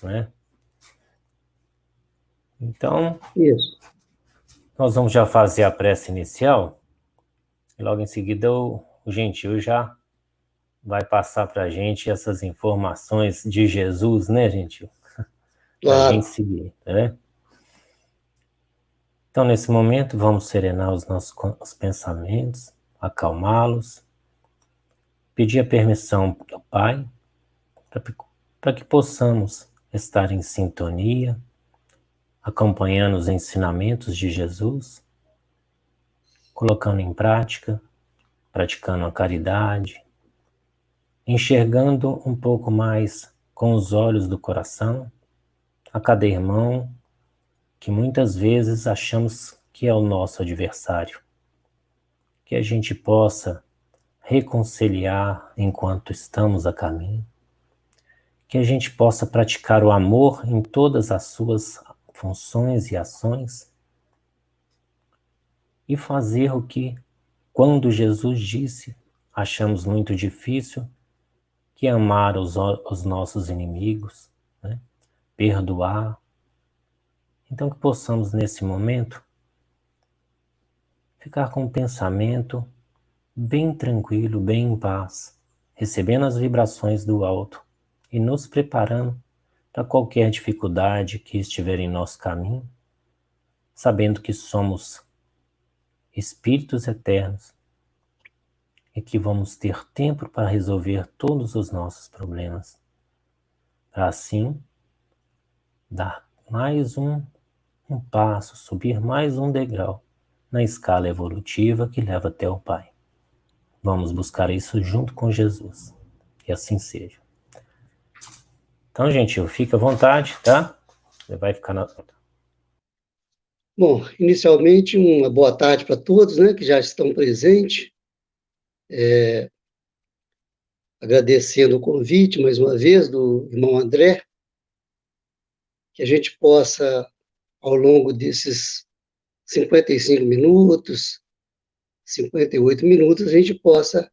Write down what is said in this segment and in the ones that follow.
né? Então, Isso. nós vamos já fazer a prece inicial, e logo em seguida o Gentil já vai passar para a gente essas informações de Jesus, né, Gentil? Para a gente Claro. seguir, né? Então, nesse momento, vamos serenar os nossos pensamentos, acalmá-los, pedir a permissão do Pai para que possamos estar em sintonia, acompanhando os ensinamentos de Jesus, colocando em prática, praticando a caridade, enxergando um pouco mais com os olhos do coração a cada irmão que muitas vezes achamos que é o nosso adversário. Que a gente possa reconciliar enquanto estamos a caminho, que a gente possa praticar o amor em todas as suas funções e ações e fazer o que, quando Jesus disse, achamos muito difícil, que é amar os nossos inimigos, né? Perdoar. Então que possamos nesse momento ficar com o pensamento bem tranquilo, bem em paz, recebendo as vibrações do alto e nos preparando para qualquer dificuldade que estiver em nosso caminho, sabendo que somos espíritos eternos e que vamos ter tempo para resolver todos os nossos problemas, para assim dar mais um passo, subir mais um degrau na escala evolutiva que leva até o Pai. Vamos buscar isso junto com Jesus. Que assim seja. Então, gente, fica à vontade, tá? Você vai ficar na... Bom, inicialmente, uma boa tarde para todos, né, que já estão presentes. Agradecendo o convite, mais uma vez, do irmão André, que a gente possa, ao longo desses 55 minutos, 58 minutos, a gente possa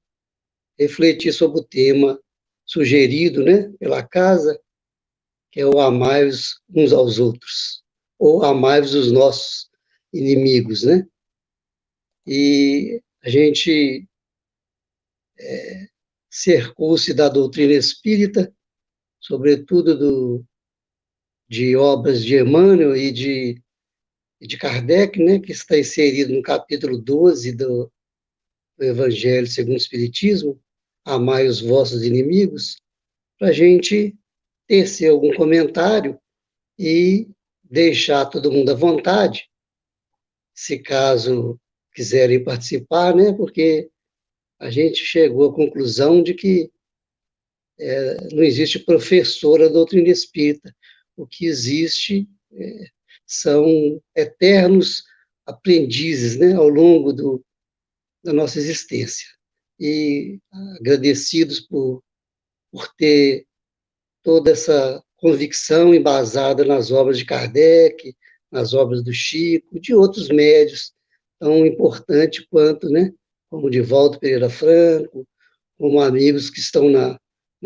refletir sobre o tema sugerido, né, pela casa, que é o amai-vos uns aos outros, ou amai-vos os nossos inimigos, né? E a gente cercou-se da doutrina espírita, sobretudo de obras de Emmanuel e de Kardec, né, que está inserido no capítulo 12 do Evangelho segundo o Espiritismo, amai os vossos inimigos, para a gente tecer algum comentário e deixar todo mundo à vontade, se caso quiserem participar, né, porque a gente chegou à conclusão de que não existe professora da doutrina espírita. O que existe são eternos aprendizes, né, ao longo da nossa existência. E agradecidos por ter toda essa convicção embasada nas obras de Kardec, nas obras do Chico, de outros médios tão importantes quanto, né, como Divaldo Pereira Franco, como amigos que estão na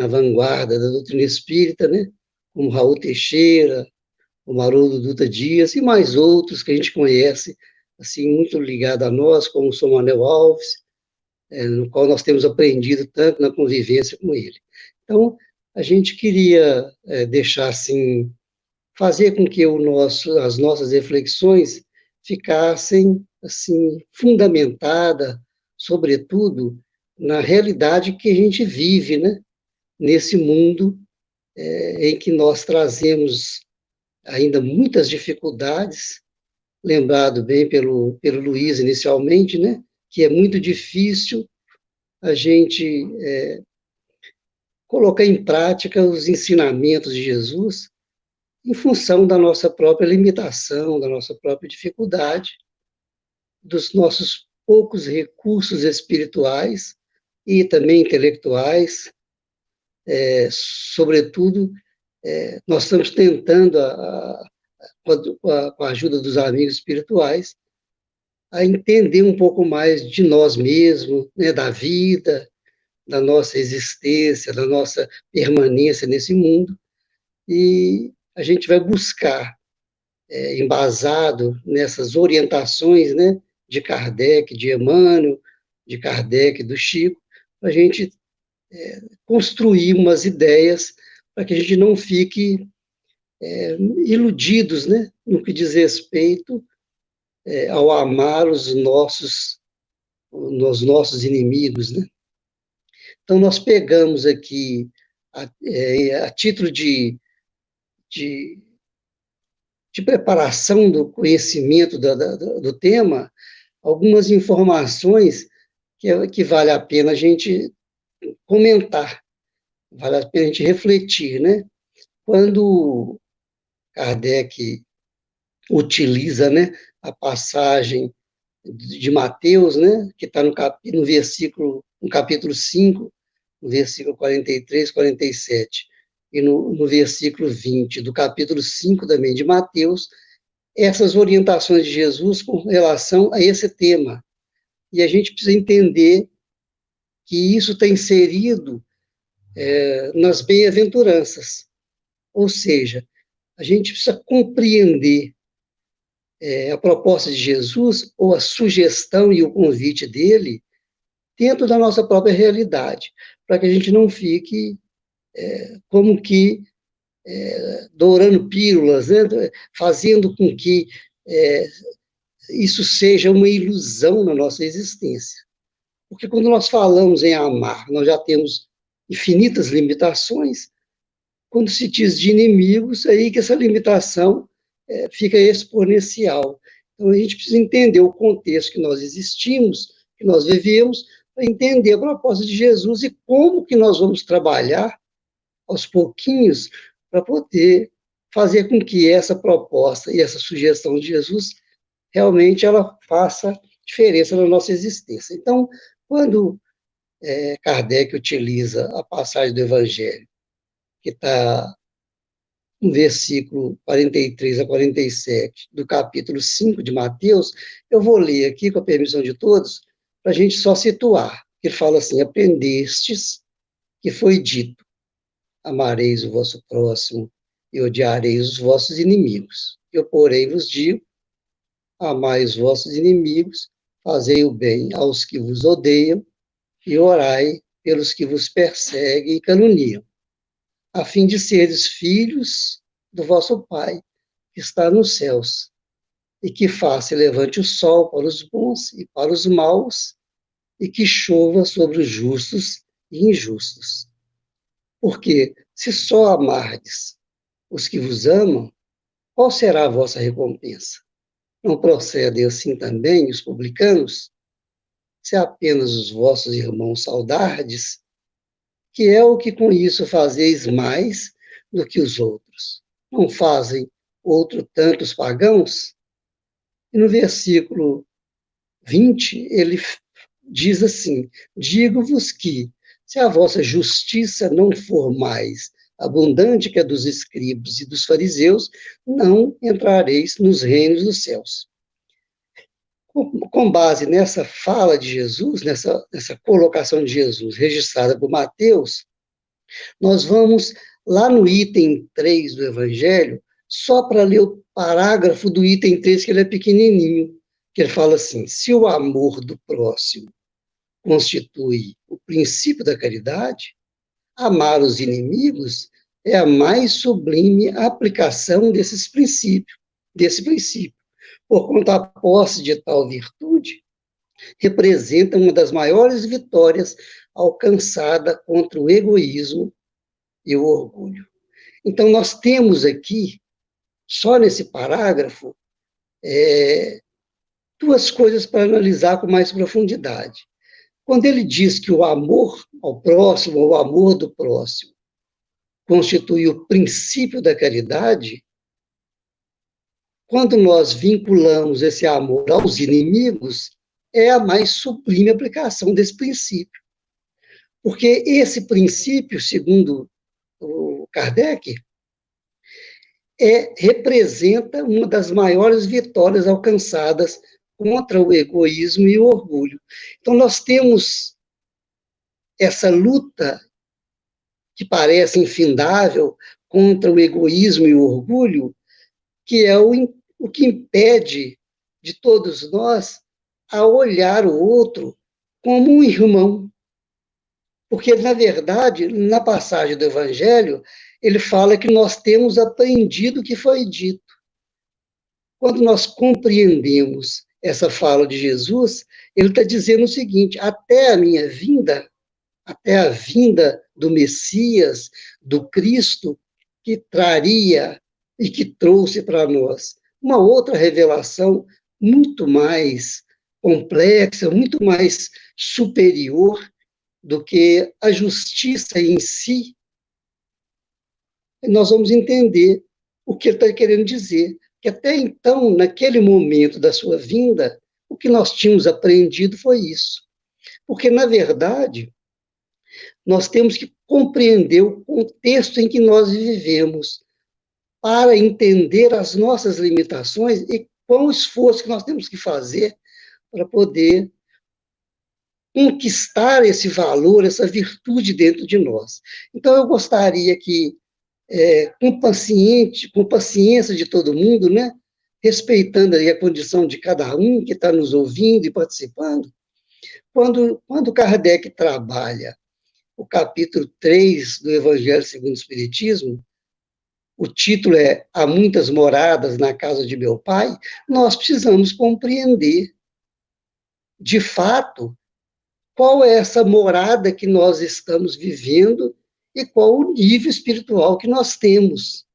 vanguarda da doutrina espírita, né, como Raul Teixeira, o Haroldo Dutra Dias e mais outros que a gente conhece, assim, muito ligado a nós, como o São Manuel Alves, no qual nós temos aprendido tanto na convivência com ele. Então, a gente queria deixar, assim, fazer com que as nossas reflexões ficassem, assim, fundamentadas, sobretudo, na realidade que a gente vive, né? Nesse mundo em que nós trazemos ainda muitas dificuldades, lembrado bem pelo Luiz inicialmente, né? Que é muito difícil a gente colocar em prática os ensinamentos de Jesus em função da nossa própria limitação, da nossa própria dificuldade, dos nossos poucos recursos espirituais e também intelectuais, sobretudo, nós estamos tentando, com a ajuda dos amigos espirituais, a entender um pouco mais de nós mesmos, né, da vida, da nossa existência, da nossa permanência nesse mundo, e a gente vai buscar, embasado nessas orientações, né, de Kardec, de Emmanuel, de Kardec, do Chico, para a gente construir umas ideias para que a gente não fique iludidos, né, no que diz respeito ao amar os nossos inimigos, né? Então, nós pegamos aqui, a título de, de preparação do conhecimento do tema, algumas informações que vale a pena a gente comentar, vale a pena a gente refletir, né? Quando Kardec utiliza, né, a passagem de Mateus, né, que está no capítulo 5, no versículo 43, 47, e no versículo 20 do capítulo 5 também de Mateus, essas orientações de Jesus com relação a esse tema. E a gente precisa entender que isso está inserido nas bem-aventuranças. Ou seja, a gente precisa compreender a proposta de Jesus, ou a sugestão e o convite dele, dentro da nossa própria realidade, para que a gente não fique como que dourando pílulas, né? Fazendo com que isso seja uma ilusão na nossa existência. Porque quando nós falamos em amar, nós já temos infinitas limitações. Quando se diz de inimigos, aí que essa limitação fica exponencial. Então, a gente precisa entender o contexto que nós existimos, que nós vivemos, para entender a proposta de Jesus e como que nós vamos trabalhar aos pouquinhos para poder fazer com que essa proposta e essa sugestão de Jesus realmente ela faça diferença na nossa existência. Então, quando Kardec utiliza a passagem do Evangelho, que está no versículo 43 a 47 do capítulo 5 de Mateus, eu vou ler aqui, com a permissão de todos, para a gente só situar. Ele fala assim: aprendestes que foi dito, amareis o vosso próximo e odiareis os vossos inimigos. Eu, porém, vos digo, amai os vossos inimigos, fazei o bem aos que vos odeiam e orai pelos que vos perseguem e caluniam, a fim de seres filhos do vosso Pai, que está nos céus, e que faça e levante o sol para os bons e para os maus, e que chova sobre os justos e injustos. Porque, se só amardes os que vos amam, qual será a vossa recompensa? Não procedem assim também os publicanos? Se apenas os vossos irmãos saudardes, que é o que com isso fazeis mais do que os outros? Não fazem outro tanto os pagãos? E no versículo 20, ele diz assim: digo-vos que, se a vossa justiça não for mais abundante que a dos escribas e dos fariseus, não entrareis nos reinos dos céus. Com base nessa fala de Jesus, nessa colocação de Jesus registrada por Mateus, nós vamos lá no item 3 do Evangelho, só para ler o parágrafo do item 3, que ele é pequenininho, que ele fala assim: se o amor do próximo constitui o princípio da caridade, amar os inimigos é a mais sublime aplicação desse princípio, porquanto a posse de tal virtude representa uma das maiores vitórias alcançada contra o egoísmo e o orgulho. Então, nós temos aqui, só nesse parágrafo, duas coisas para analisar com mais profundidade. Quando ele diz que o amor ao próximo, ou o amor do próximo, constitui o princípio da caridade, quando nós vinculamos esse amor aos inimigos, é a mais sublime aplicação desse princípio. Porque esse princípio, segundo o Kardec, representa uma das maiores vitórias alcançadas contra o egoísmo e o orgulho. Então, nós temos essa luta que parece infindável contra o egoísmo e o orgulho, que é o que impede de todos nós a olhar o outro como um irmão. Porque, na verdade, na passagem do Evangelho, ele fala que nós temos aprendido o que foi dito. Quando nós compreendemos essa fala de Jesus, ele está dizendo o seguinte: até a minha vinda, até a vinda do Messias, do Cristo, que traria e que trouxe para nós uma outra revelação muito mais complexa, muito mais superior do que a justiça em si, nós vamos entender o que ele está querendo dizer. Que até então, naquele momento da sua vinda, o que nós tínhamos aprendido foi isso. Porque, na verdade, nós temos que compreender o contexto em que nós vivemos para entender as nossas limitações e qual esforço que nós temos que fazer para poder conquistar esse valor, essa virtude dentro de nós. Então, eu gostaria que, com paciência de todo mundo, né, respeitando aí a condição de cada um que está nos ouvindo e participando, quando Kardec trabalha o capítulo 3 do Evangelho segundo o Espiritismo, o título é Há Muitas Moradas na Casa de Meu Pai, nós precisamos compreender, de fato, qual é essa morada que nós estamos vivendo e qual o nível espiritual que nós temos.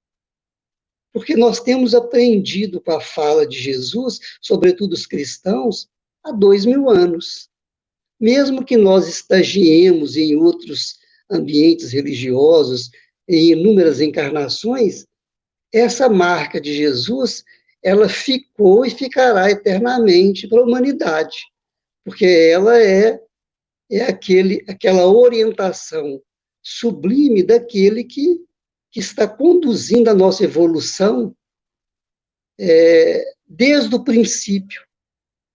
Porque nós temos aprendido com a fala de Jesus, sobretudo os cristãos, há 2000 anos. Mesmo que nós estagiemos em outros ambientes religiosos, em inúmeras encarnações, essa marca de Jesus, ela ficou e ficará eternamente para a humanidade, porque ela é aquela orientação sublime daquele que está conduzindo a nossa evolução desde o princípio,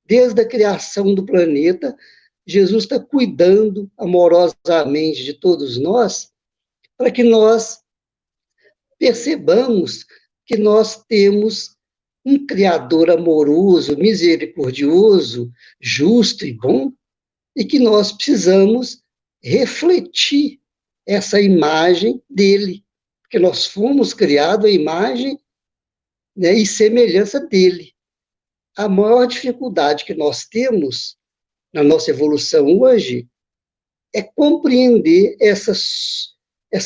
desde a criação do planeta. Jesus está cuidando amorosamente de todos nós, para que nós percebamos que nós temos um Criador amoroso, misericordioso, justo e bom, e que nós precisamos refletir essa imagem dele, porque nós fomos criados à imagem, né, e semelhança dele. A maior dificuldade que nós temos na nossa evolução hoje é compreender essa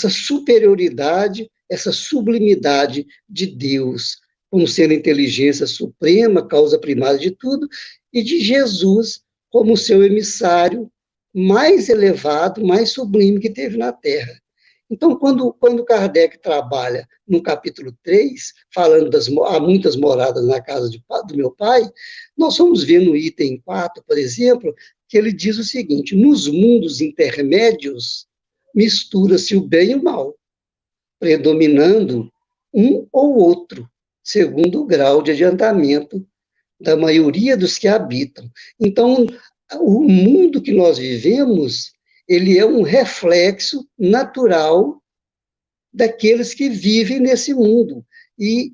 superioridade, essa sublimidade de Deus, como sendo a inteligência suprema, causa primária de tudo, e de Jesus como seu emissário mais elevado, mais sublime que teve na Terra. Então, quando Kardec trabalha no capítulo 3, falando há muitas moradas na casa do meu pai, nós vamos ver no item 4, por exemplo, que ele diz o seguinte: nos mundos intermédios mistura-se o bem e o mal, predominando um ou outro, segundo o grau de adiantamento da maioria dos que habitam. Então, o mundo que nós vivemos, ele é um reflexo natural daqueles que vivem nesse mundo. E,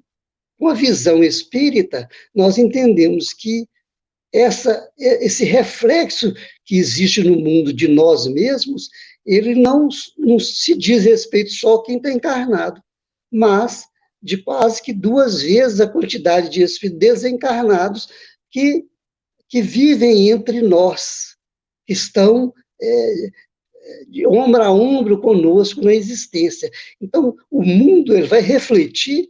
com a visão espírita, nós entendemos que esse reflexo que existe no mundo de nós mesmos, ele não se diz respeito só a quem está encarnado, mas de quase que 2 vezes a quantidade de espíritos desencarnados que vivem entre nós, que estão de ombro a ombro conosco na existência. Então, o mundo ele vai refletir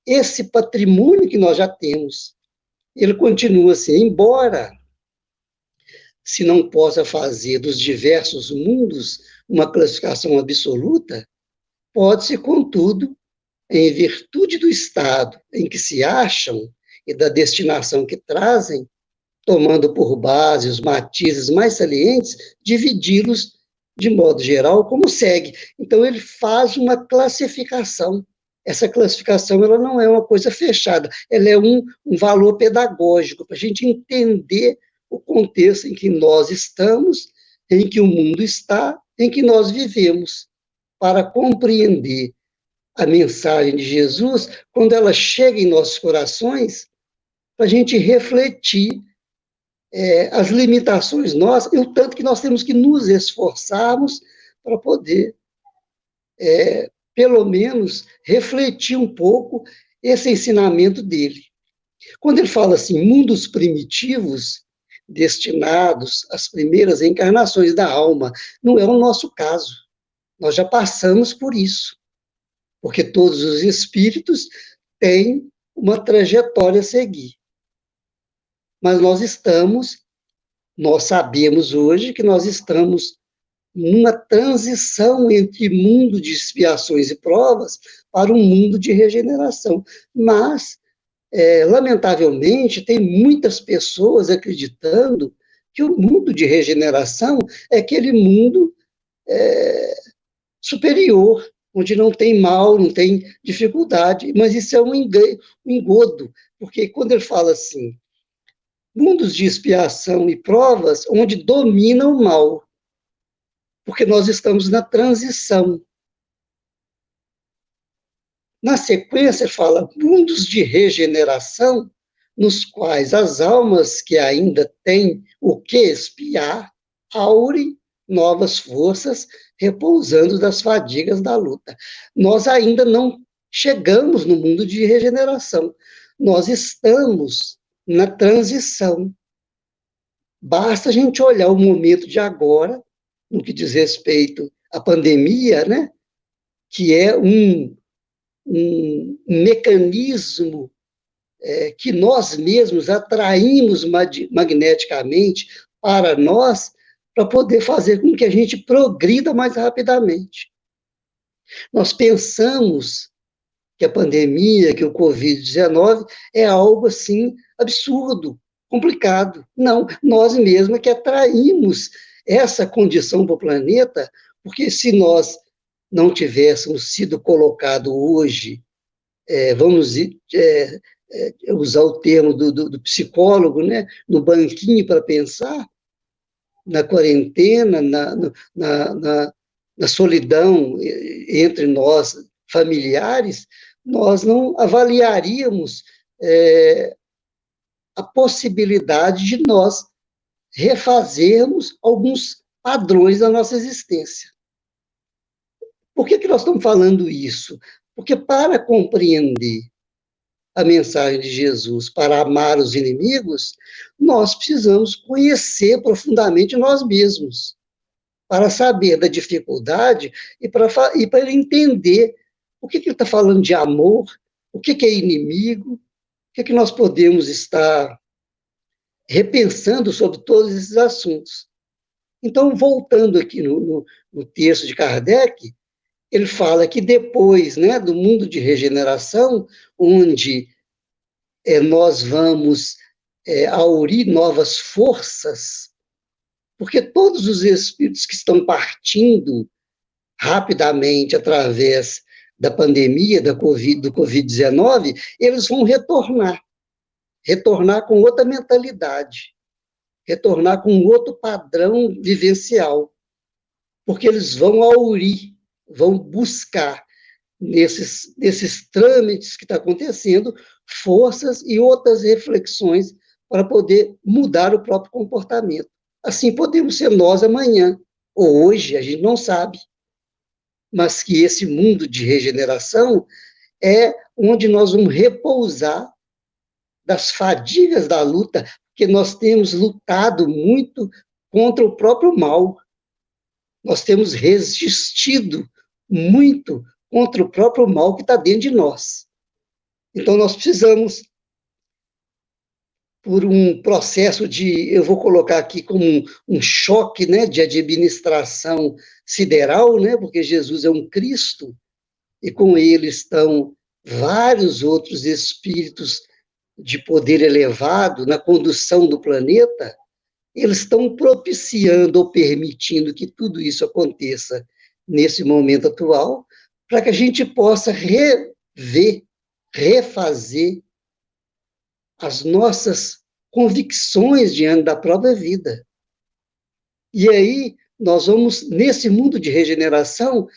esse patrimônio que nós já temos. Ele continua assim: embora se não possa fazer dos diversos mundos uma classificação absoluta, pode-se, contudo, em virtude do estado em que se acham e da destinação que trazem, tomando por base os matizes mais salientes, dividi-los de modo geral como segue. Então, ele faz uma classificação. Essa classificação ela não é uma coisa fechada, ela é um valor pedagógico, para a gente entender o contexto em que nós estamos, em que o mundo está, em que nós vivemos. para compreender a mensagem de Jesus, quando ela chega em nossos corações, para a gente refletir as limitações nossas e o tanto que nós temos que nos esforçarmos para poder, pelo menos, refletir um pouco esse ensinamento dele. Quando ele fala assim, mundos primitivos, destinados às primeiras encarnações da alma, não é o nosso caso. Nós já passamos por isso, porque todos os espíritos têm uma trajetória a seguir. Mas nós sabemos hoje que nós estamos numa transição entre mundo de expiações e provas para um mundo de regeneração. Mas, lamentavelmente, tem muitas pessoas acreditando que o mundo de regeneração é aquele mundo superior, onde não tem mal, não tem dificuldade, mas isso é um engodo, porque quando ele fala assim, mundos de expiação e provas onde domina o mal, porque nós estamos na transição. Na sequência, ele fala mundos de regeneração, nos quais as almas que ainda têm o que expiar, aurem novas forças, repousando das fadigas da luta. Nós ainda não chegamos no mundo de regeneração. Nós estamos na transição. Basta a gente olhar o momento de agora, no que diz respeito à pandemia, né, que é um mecanismo que nós mesmos atraímos magneticamente para nós, para poder fazer com que a gente progrida mais rapidamente. Nós pensamos que a pandemia, que o Covid-19 é algo assim absurdo, complicado. Não, nós mesmos que atraímos essa condição para o planeta, porque se nós não tivéssemos sido colocados hoje, vamos usar o termo do psicólogo, né, no banquinho para pensar, na quarentena, na solidão entre nós, familiares, nós não avaliaríamos a possibilidade de nós refazermos alguns padrões da nossa existência. Por que nós estamos falando isso? Porque para compreender a mensagem de Jesus, para amar os inimigos, nós precisamos conhecer profundamente nós mesmos, para saber da dificuldade e para entender o que ele está falando de amor, o que é inimigo, o que nós podemos estar repensando sobre todos esses assuntos. Então, voltando aqui no texto de Kardec, ele fala que depois, né, do mundo de regeneração, onde nós vamos aurir novas forças, porque todos os espíritos que estão partindo rapidamente através da pandemia do Covid-19, eles vão retornar com outra mentalidade, retornar com outro padrão vivencial, porque eles vão aurir, vão buscar nesses trâmites que está acontecendo, forças e outras reflexões para poder mudar o próprio comportamento. Assim podemos ser nós amanhã, ou hoje, a gente não sabe, mas que esse mundo de regeneração é onde nós vamos repousar das fadigas da luta, porque nós temos lutado muito contra o próprio mal. Nós temos resistido muito contra o próprio mal que está dentro de nós. Então, nós precisamos, por um processo eu vou colocar aqui como um choque, né, de administração sideral, né, porque Jesus é um Cristo, e com ele estão vários outros espíritos de poder elevado na condução do planeta, eles estão propiciando ou permitindo que tudo isso aconteça nesse momento atual, para que a gente possa rever, refazer as nossas convicções diante da própria vida. E aí, nós vamos, nesse mundo de regeneração,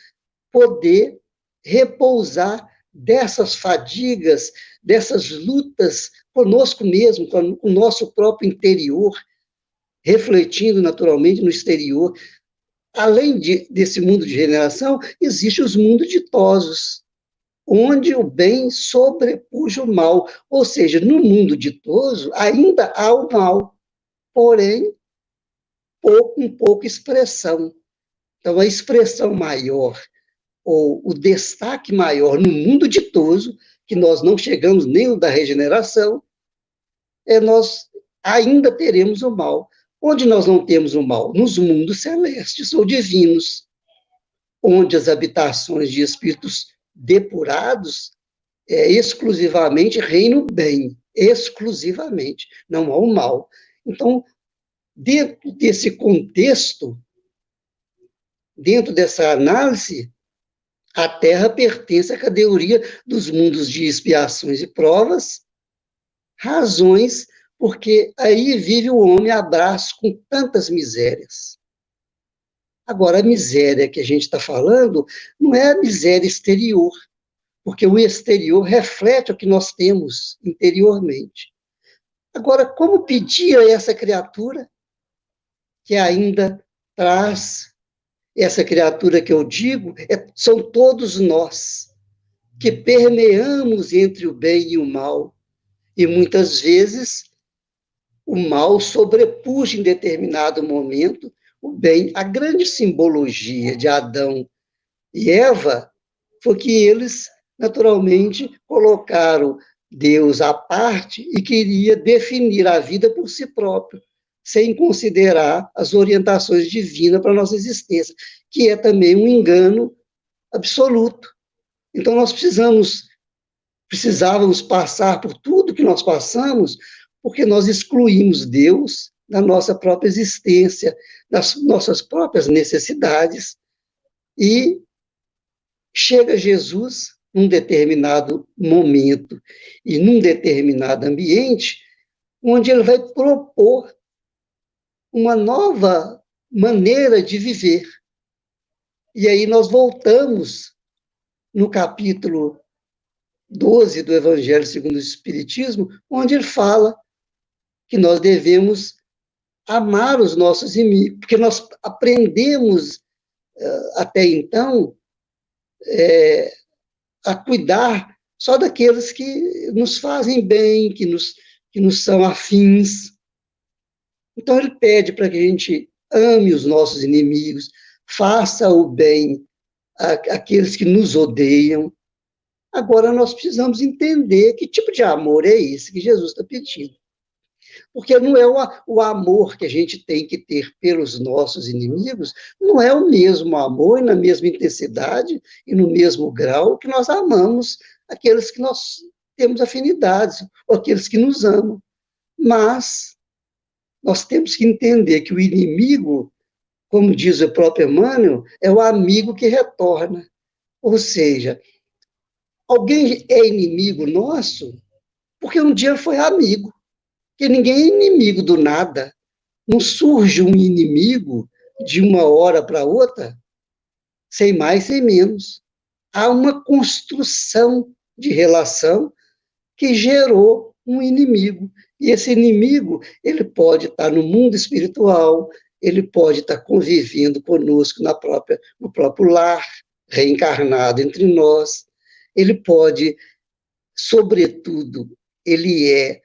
poder repousar dessas fadigas, dessas lutas conosco mesmo, com o nosso próprio interior, refletindo naturalmente no exterior. Além desse mundo de regeneração, existe os mundos ditosos, onde o bem sobrepuja o mal. Ou seja, no mundo ditoso ainda há o mal, porém, com pouca expressão. Então, a expressão maior, ou o destaque maior no mundo ditoso, que nós não chegamos nem no da regeneração, nós ainda teremos o mal. Onde nós não temos o mal? Nos mundos celestes ou divinos, onde as habitações de espíritos depurados exclusivamente reina o bem, exclusivamente, não há o mal. Então, dentro desse contexto, dentro dessa análise, a Terra pertence à categoria dos mundos de expiações e provas, razões porque aí vive o homem a braço com tantas misérias. Agora, a miséria que a gente está falando não é a miséria exterior, porque o exterior reflete o que nós temos interiormente. Agora, como pedir a essa criatura que ainda traz, essa criatura que eu digo, são todos nós, que permeamos entre o bem e o mal, e muitas vezes o mal sobrepuja em determinado momento o bem. A grande simbologia de Adão e Eva foi que eles, naturalmente, colocaram Deus à parte e queria definir a vida por si próprio, sem considerar as orientações divinas para a nossa existência, que é também um engano absoluto. Então, nós precisávamos passar por tudo que nós passamos, porque nós excluímos Deus da nossa própria existência, das nossas próprias necessidades, e chega Jesus num determinado momento e num determinado ambiente, onde ele vai propor uma nova maneira de viver. E aí nós voltamos no capítulo 12 do Evangelho segundo o Espiritismo, onde ele fala que nós devemos amar os nossos inimigos, porque nós aprendemos até então a cuidar só daqueles que nos fazem bem, que nos são afins. Então ele pede para que a gente ame os nossos inimigos, faça o bem àqueles que nos odeiam. Agora nós precisamos entender que tipo de amor é esse que Jesus está pedindo. Porque não é o amor que a gente tem que ter pelos nossos inimigos, não é o mesmo amor e na mesma intensidade e no mesmo grau que nós amamos aqueles que nós temos afinidades, ou aqueles que nos amam. Mas nós temos que entender que o inimigo, como diz o próprio Emmanuel, é o amigo que retorna. Ou seja, alguém é inimigo nosso porque um dia foi amigo. Porque ninguém é inimigo do nada. Não surge um inimigo de uma hora para outra, sem mais, sem menos. Há uma construção de relação que gerou um inimigo. E esse inimigo, ele pode estar no mundo espiritual, ele pode estar convivendo conosco no próprio lar, reencarnado entre nós. Ele pode, sobretudo, ele é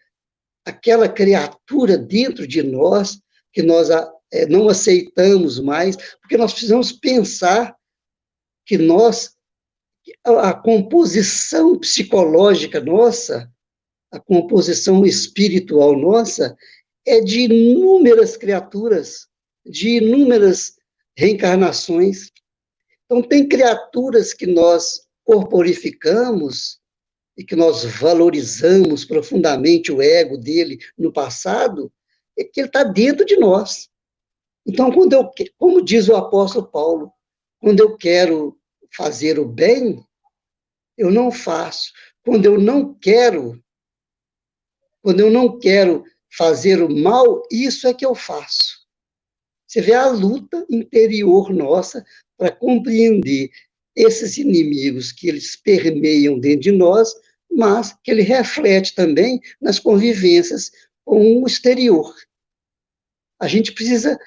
aquela criatura dentro de nós que nós não aceitamos mais, porque nós precisamos pensar que a composição psicológica nossa, a composição espiritual nossa, é de inúmeras criaturas, de inúmeras reencarnações. Então, tem criaturas que nós corporificamos e que nós valorizamos profundamente o ego dele no passado, é que ele está dentro de nós. Então, como diz o apóstolo Paulo, quando eu quero fazer o bem, eu não faço. Quando eu não quero fazer o mal, isso é que eu faço. Você vê a luta interior nossa para compreender esses inimigos que eles permeiam dentro de nós, mas que ele reflete também nas convivências com o exterior. A gente precisa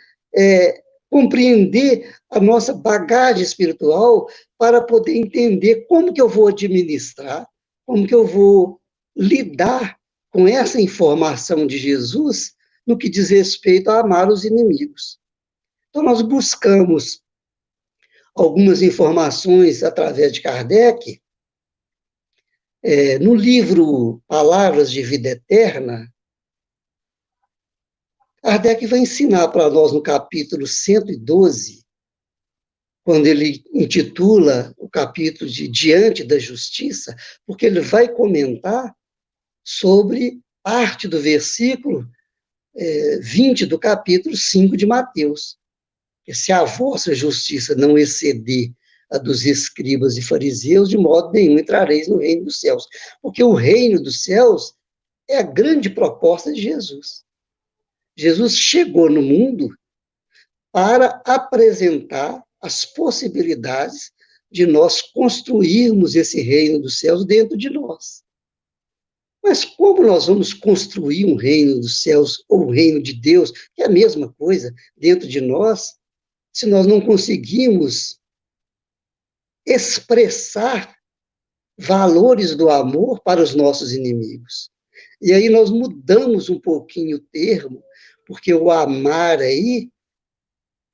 compreender a nossa bagagem espiritual para poder entender como que eu vou administrar, como que eu vou lidar com essa informação de Jesus no que diz respeito a amar os inimigos. Então, nós buscamos algumas informações através de Kardec. No livro Palavras de Vida Eterna, Kardec vai ensinar para nós no capítulo 112, quando ele intitula o capítulo de Diante da Justiça, porque ele vai comentar sobre parte do versículo 20 do capítulo 5 de Mateus. Que se a vossa justiça não exceder a dos escribas e fariseus, de modo nenhum entrareis no reino dos céus. Porque o reino dos céus é a grande proposta de Jesus. Jesus chegou no mundo para apresentar as possibilidades de nós construirmos esse reino dos céus dentro de nós. Mas como nós vamos construir um reino dos céus, ou um reino de Deus, que é a mesma coisa, dentro de nós, se nós não conseguimos expressar valores do amor para os nossos inimigos? E aí nós mudamos um pouquinho o termo, porque o amar aí,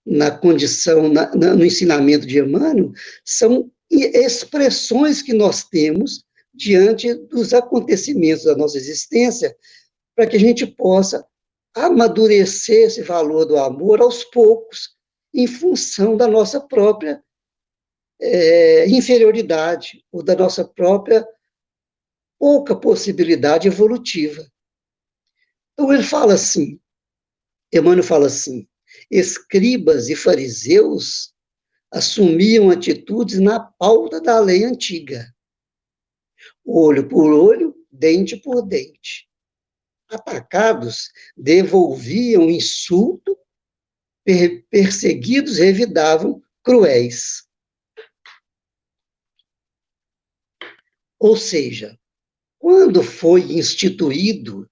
na condição, no ensinamento de Emmanuel, são expressões que nós temos diante dos acontecimentos da nossa existência, para que a gente possa amadurecer esse valor do amor aos poucos, em função da nossa própria inferioridade, ou da nossa própria pouca possibilidade evolutiva. Então ele fala assim, Emmanuel fala assim, escribas e fariseus assumiam atitudes na pauta da lei antiga, olho por olho, dente por dente. Atacados, devolviam insulto, perseguidos, revidavam cruéis. Ou seja, quando foi instituído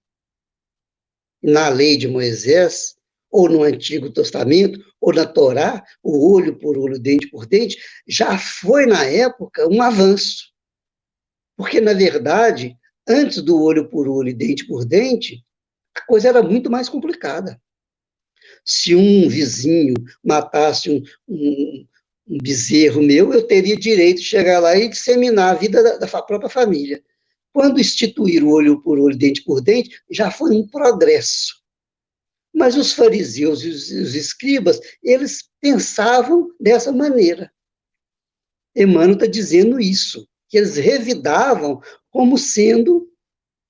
na lei de Moisés, ou no Antigo Testamento, ou na Torá, o olho por olho, dente por dente, já foi, na época, um avanço. Porque, na verdade, antes do olho por olho e dente por dente, a coisa era muito mais complicada. Se um vizinho matasse um bezerro meu, eu teria direito de chegar lá e disseminar a vida da própria família. Quando instituir o olho por olho, dente por dente, já foi um progresso. Mas os fariseus e os escribas, eles pensavam dessa maneira. Emmanuel está dizendo isso, que eles revidavam como sendo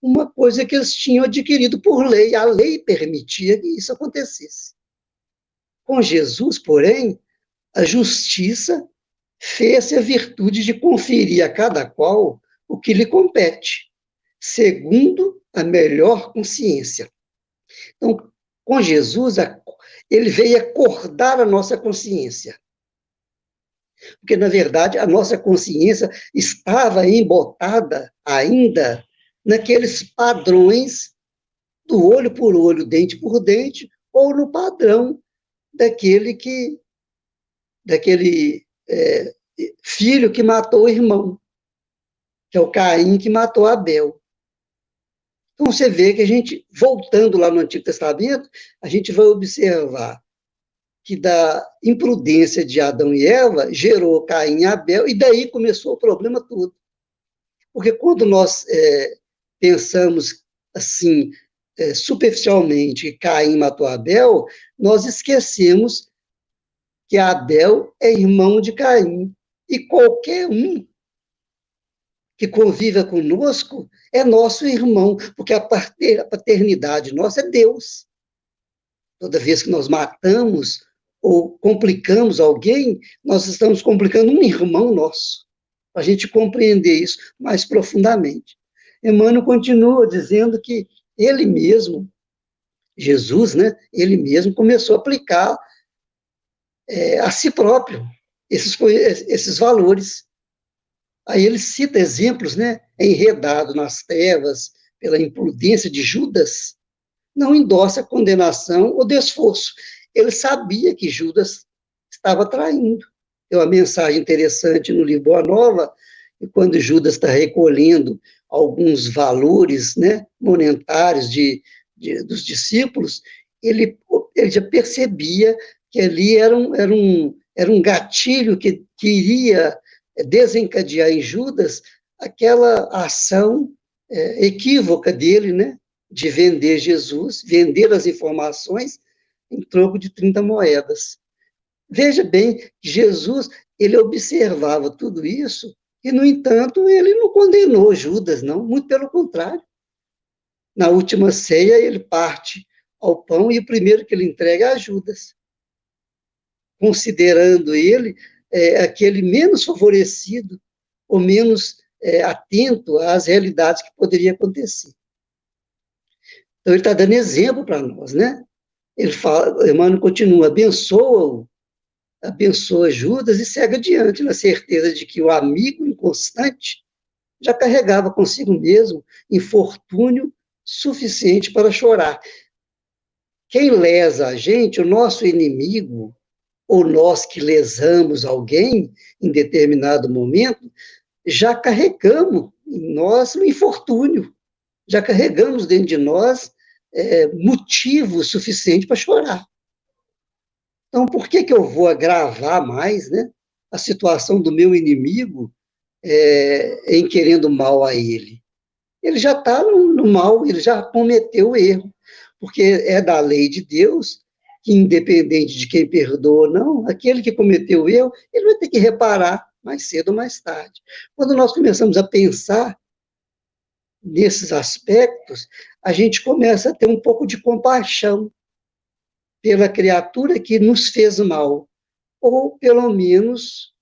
uma coisa que eles tinham adquirido por lei. A lei permitia que isso acontecesse. Com Jesus, porém, a justiça fez-se a virtude de conferir a cada qual o que lhe compete, segundo a melhor consciência. Então, com Jesus, ele veio acordar a nossa consciência. Porque, na verdade, a nossa consciência estava embotada ainda naqueles padrões do olho por olho, dente por dente, ou no padrão daquele filho que matou o irmão, que é o Caim que matou Abel. Então, você vê que a gente, voltando lá no Antigo Testamento, a gente vai observar que da imprudência de Adão e Eva gerou Caim e Abel, e daí começou o problema todo. Porque quando nós pensamos assim, superficialmente, que Caim matou Abel, nós esquecemos que Abel é irmão de Caim, e qualquer um que conviva conosco é nosso irmão, porque a paternidade nossa é Deus. Toda vez que nós matamos ou complicamos alguém, nós estamos complicando um irmão nosso, para a gente compreender isso mais profundamente. Emmanuel continua dizendo que ele mesmo, Jesus, né, ele mesmo começou a aplicar a si próprio esses valores. Aí ele cita exemplos, né? Enredado nas trevas pela imprudência de Judas, não endossa a condenação ou desforço. Ele sabia que Judas estava traindo. Tem uma mensagem interessante no livro Boa Nova, e quando Judas está recolhendo alguns valores, né, monetários dos discípulos, ele já percebia que ali era um gatilho que iria desencadear em Judas aquela ação equívoca dele, né, de vender Jesus, vender as informações em troco de 30 moedas. Veja bem, Jesus, ele observava tudo isso e, no entanto, ele não condenou Judas, não, muito pelo contrário. Na última ceia, ele parte ao pão e o primeiro que ele entrega é a Judas, considerando ele aquele menos favorecido ou menos atento às realidades que poderiam acontecer. Então, ele está dando exemplo para nós, né? Ele fala, Emmanuel continua, abençoa Judas e segue adiante, na certeza de que o amigo inconstante já carregava consigo mesmo infortúnio suficiente para chorar. Quem lesa a gente, o nosso inimigo, ou nós que lesamos alguém em determinado momento, já carregamos em nós o infortúnio, já carregamos dentro de nós motivo suficiente para chorar. Então, por que eu vou agravar mais, né, a situação do meu inimigo em querendo mal a ele? Ele já está no mal, ele já cometeu o erro, porque é da lei de Deus que, independente de quem perdoa ou não, aquele que cometeu o erro, ele vai ter que reparar mais cedo ou mais tarde. Quando nós começamos a pensar nesses aspectos, a gente começa a ter um pouco de compaixão pela criatura que nos fez mal, ou pelo menos,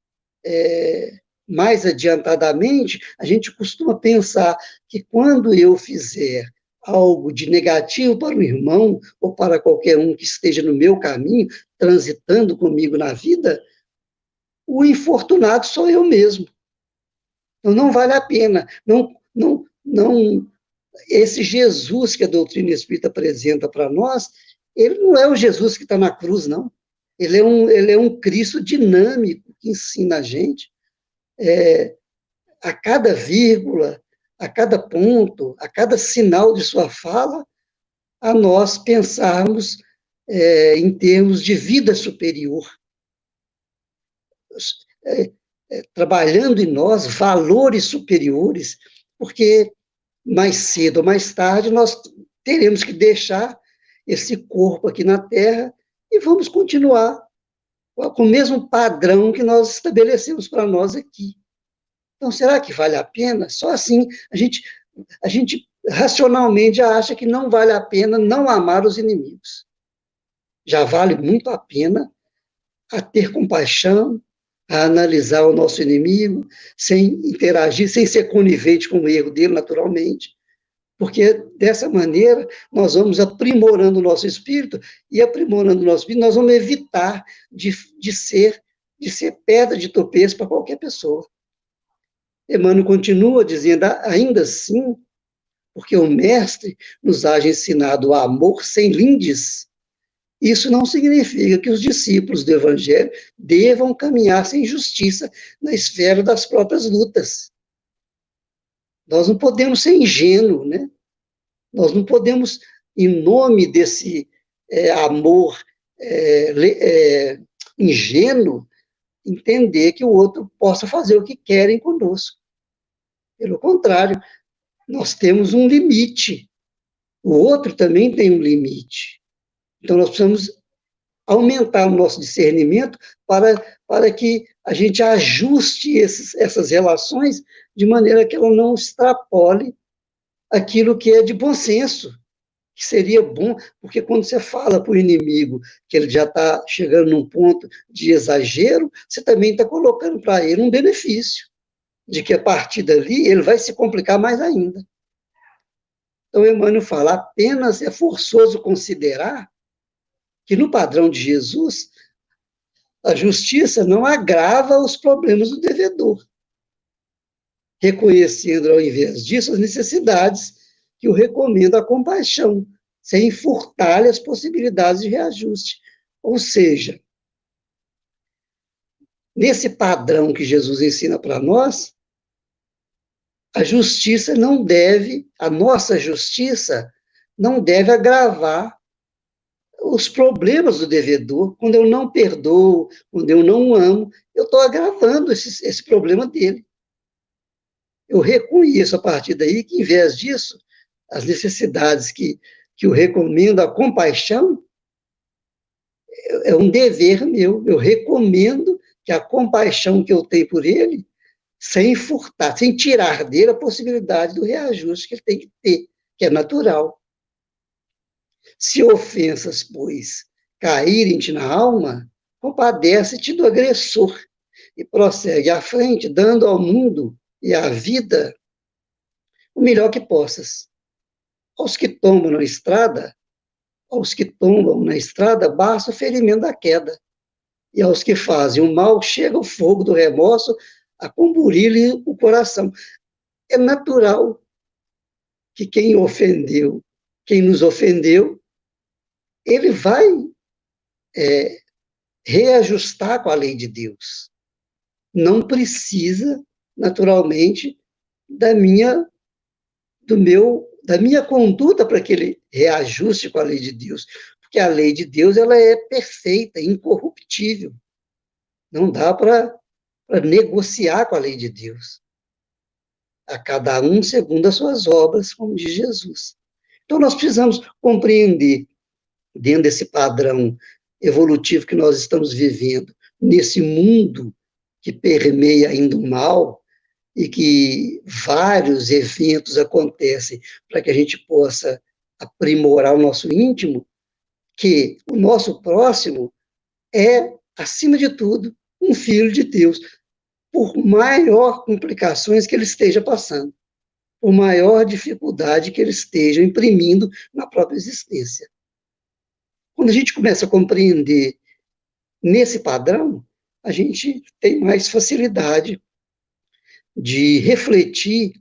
mais adiantadamente, a gente costuma pensar que quando eu fizer algo de negativo para o irmão ou para qualquer um que esteja no meu caminho, transitando comigo na vida, o infortunado sou eu mesmo. Então não vale a pena. Não, esse Jesus que a doutrina espírita apresenta para nós, ele não é o Jesus que está na cruz, não. Ele é um Cristo dinâmico que ensina a gente a cada vírgula, a cada ponto, a cada sinal de sua fala, a nós pensarmos em termos de vida superior, trabalhando em nós valores superiores, porque mais cedo ou mais tarde nós teremos que deixar esse corpo aqui na Terra e vamos continuar com o mesmo padrão que nós estabelecemos para nós aqui. Então, será que vale a pena? Só assim a gente racionalmente já acha que não vale a pena não amar os inimigos. Já vale muito a pena a ter compaixão, a analisar o nosso inimigo, sem interagir, sem ser conivente com o erro dele, naturalmente, porque dessa maneira nós vamos aprimorando o nosso espírito, e aprimorando o nosso espírito, nós vamos evitar de ser pedra de tropeço para qualquer pessoa. Emmanuel continua dizendo, ainda assim, porque o Mestre nos haja ensinado o amor sem lindes, isso não significa que os discípulos do Evangelho devam caminhar sem justiça na esfera das próprias lutas. Nós não podemos ser ingênuos, né? Nós não podemos, em nome desse amor ingênuo, entender que o outro possa fazer o que querem conosco. Pelo contrário, nós temos um limite. O outro também tem um limite. Então, nós precisamos aumentar o nosso discernimento para que a gente ajuste essas relações de maneira que ela não extrapole aquilo que é de bom senso, que seria bom, porque quando você fala para o inimigo que ele já está chegando num ponto de exagero, você também está colocando para ele um benefício, de que a partir dali ele vai se complicar mais ainda. Então, Emmanuel fala, apenas é forçoso considerar que no padrão de Jesus, a justiça não agrava os problemas do devedor. reconhecendo, ao invés disso, as necessidades que o recomenda a compaixão, sem furtar-lhe as possibilidades de reajuste. Ou seja, nesse padrão que Jesus ensina para nós, a justiça não deve, a nossa justiça não deve agravar os problemas do devedor. Quando eu não perdoo, quando eu não amo, eu estou agravando esse problema dele. Eu reconheço a partir daí que, em vez disso, as necessidades que eu recomendo, a compaixão, é um dever meu. Eu recomendo que a compaixão que eu tenho por ele, sem furtar, sem tirar dele a possibilidade do reajuste que ele tem que ter, que é natural. Se ofensas, pois, caírem-te na alma, compadece-te do agressor e prossegue à frente, dando ao mundo e à vida o melhor que possas. Aos que tombam na estrada, basta o ferimento da queda. E aos que fazem o mal, chega o fogo do remorso a comburir-lhe o coração. É natural que quem nos ofendeu, ele vai reajustar com a lei de Deus. Não precisa, naturalmente, da minha conduta para que ele reajuste com a lei de Deus, porque a lei de Deus ela é perfeita, incorruptível. Não dá para negociar com a lei de Deus. A cada um segundo as suas obras, como diz Jesus. Então nós precisamos compreender, dentro desse padrão evolutivo que nós estamos vivendo, nesse mundo que permeia ainda o mal, e que vários eventos acontecem para que a gente possa aprimorar o nosso íntimo, que o nosso próximo é, acima de tudo, um filho de Deus, por maior complicações que ele esteja passando, por maior dificuldade que ele esteja imprimindo na própria existência. Quando a gente começa a compreender nesse padrão, a gente tem mais facilidade de refletir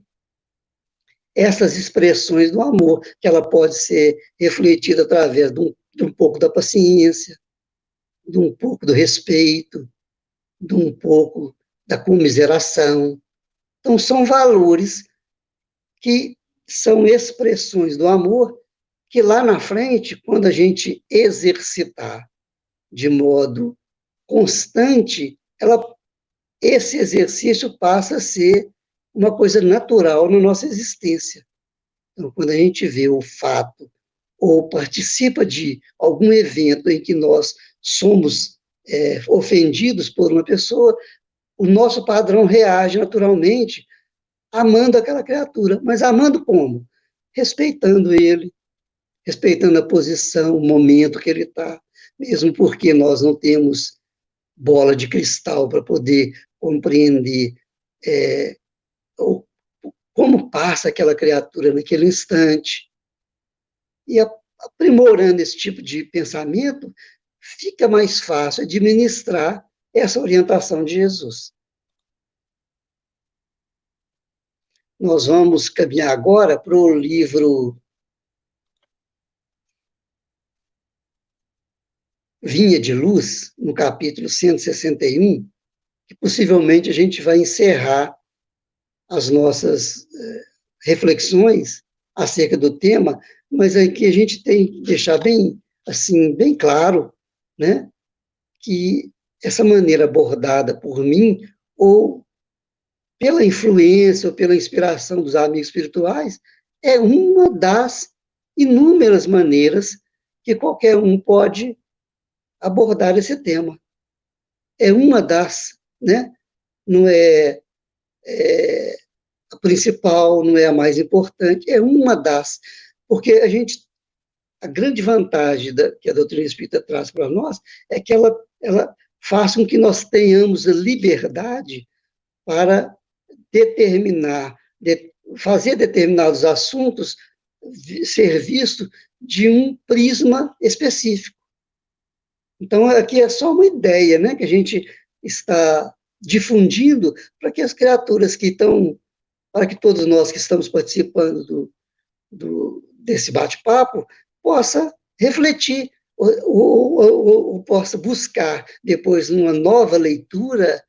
essas expressões do amor, que ela pode ser refletida através de um pouco da paciência, de um pouco do respeito, de um pouco da comiseração. Então, são valores que são expressões do amor que lá na frente, quando a gente exercitar de modo constante, esse exercício passa a ser uma coisa natural na nossa existência. Então, quando a gente vê o fato ou participa de algum evento em que nós somos ofendidos por uma pessoa, o nosso padrão reage naturalmente amando aquela criatura. Mas amando como? Respeitando ele, respeitando a posição, o momento que ele está, mesmo porque nós não temos bola de cristal para poder compreender como passa aquela criatura naquele instante. E aprimorando esse tipo de pensamento, fica mais fácil administrar essa orientação de Jesus. Nós vamos caminhar agora para o livro Vinha de Luz, no capítulo 161, que possivelmente a gente vai encerrar as nossas reflexões acerca do tema, mas aqui a gente tem que deixar bem, assim, bem claro, né, que essa maneira abordada por mim, ou pela influência, ou pela inspiração dos amigos espirituais, é uma das inúmeras maneiras que qualquer um pode abordar esse tema. É uma das, né, não é a principal, não é a mais importante, é uma das, porque a grande vantagem que a doutrina espírita traz para nós é que ela faz com que nós tenhamos a liberdade para fazer determinados assuntos ser visto de um prisma específico. Então, aqui é só uma ideia, né, que a gente está difundindo para que as criaturas que estão para que todos nós que estamos participando desse bate-papo possa refletir ou possa buscar depois uma nova leitura